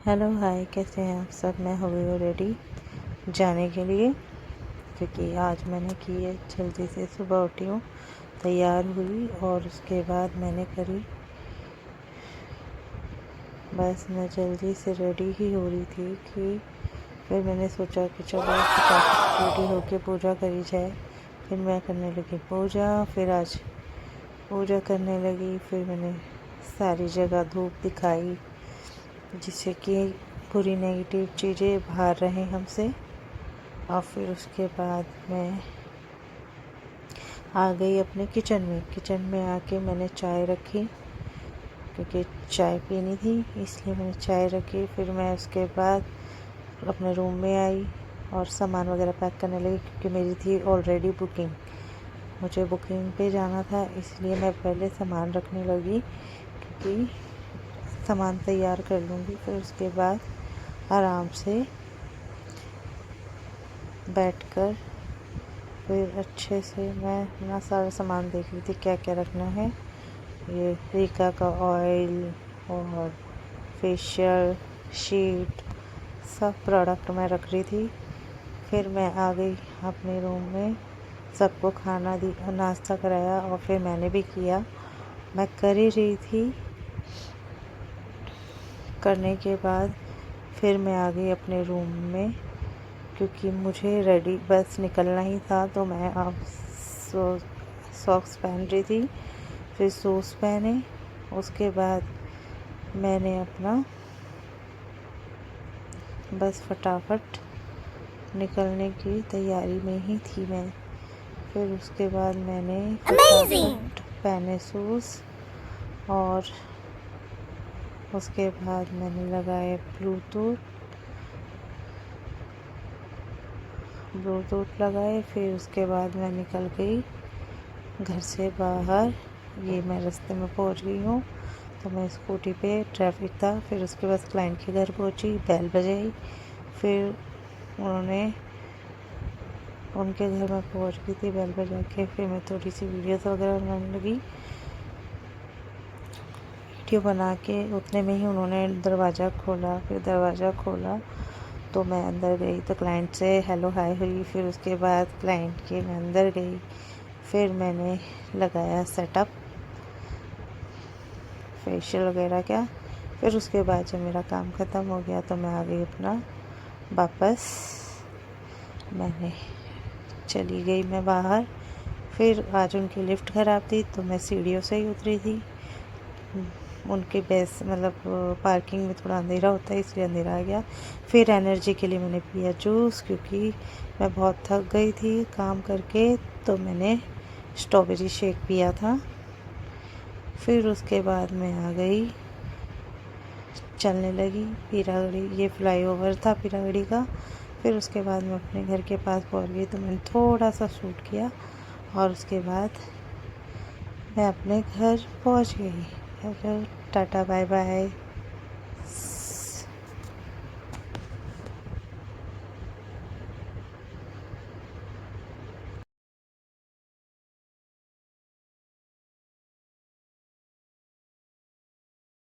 Hello hi, कैसे हैं आप सब। मैं हो गई हूँ रेडी जाने के लिए, क्योंकि आज मैंने की है जल्दी से। सुबह उठी हूँ, तैयार हुई और उसके बाद मैंने करी, बस मैं जल्दी से रेडी ही हो रही थी कि फिर मैंने सोचा कि चलो फटाफट रेडी होके पूजा करी जाए। फिर मैं करने लगी पूजा। फिर आज पूजा करने लगी। फिर मैंने सारी जगह धूप दिखाई, जिससे कि पूरी नेगेटिव चीज़ें बाहर रहें हमसे। और फिर उसके बाद मैं आ गई अपने किचन में आके मैंने चाय रखी, क्योंकि चाय पीनी थी, इसलिए मैंने चाय रखी। फिर मैं उसके बाद अपने रूम में आई और सामान वगैरह पैक करने लगी, क्योंकि मेरी थी ऑलरेडी बुकिंग। मुझे बुकिंग पे जाना था, इसलिए मैं पहले सामान रखने लगी, क्योंकि सामान तैयार कर लूँगी। फिर उसके बाद आराम से बैठकर फिर अच्छे से मैं अपना सारा सामान देख रही थी, क्या क्या रखना है। ये रीका का ऑयल और फेशियल शीट, सब प्रोडक्ट मैं रख रही थी। फिर मैं आ गई अपने रूम में, सबको खाना दी, नाश्ता कराया और फिर मैंने भी किया। मैं कर ही रही थी, करने के बाद फिर मैं आ गई अपने रूम में, क्योंकि मुझे रेडी बस निकलना ही था। तो मैं अब सॉक्स पहन रही थी, फिर शूज़ पहने। उसके बाद मैंने अपना बस फटाफट निकलने की तैयारी में ही थी मैं। फिर उसके बाद मैंने फटाफट पहने शूज़ और उसके बाद मैंने लगाए ब्लूटूथ लगाए। फिर उसके बाद मैं निकल गई घर से बाहर। ये मैं रास्ते में पहुंच गई हूँ, तो मैं स्कूटी पे, ट्रैफिक था। फिर उसके बाद क्लाइंट के घर पहुंची, बेल बजाई। फिर उनके घर में पहुंच गई थी बेल बजा के। फिर मैं थोड़ी सी वीडियोस वगैरह बनाने लगी। वीडियो बना के उतने में ही उन्होंने दरवाज़ा खोला। फिर दरवाज़ा खोला तो मैं अंदर गई, तो क्लाइंट से हेलो हाय हुई। फिर उसके बाद क्लाइंट के मैं अंदर गई। फिर मैंने लगाया सेटअप फेशियल वगैरह का। फिर उसके बाद जब मेरा काम ख़त्म हो गया तो मैं आ गई अपना वापस, मैंने चली गई मैं बाहर। फिर आज उनकी लिफ्ट ख़राब थी, तो मैं सीढ़ियों से ही उतरी थी। उनके बेस मतलब पार्किंग में थोड़ा अंधेरा होता है, इसलिए अंधेरा आ गया। फिर एनर्जी के लिए मैंने पिया जूस, क्योंकि मैं बहुत थक गई थी काम करके। तो मैंने स्ट्रॉबेरी शेक पिया था। फिर उसके बाद मैं आ गई, चलने लगी पीरागढ़ी। ये फ्लाईओवर था पीरागढ़ी का। फिर उसके बाद मैं अपने घर के पास पहुंच गई, तो मैंने थोड़ा सा शूट किया और उसके बाद मैं अपने घर पहुंच गई। Hello, tata, bye bye.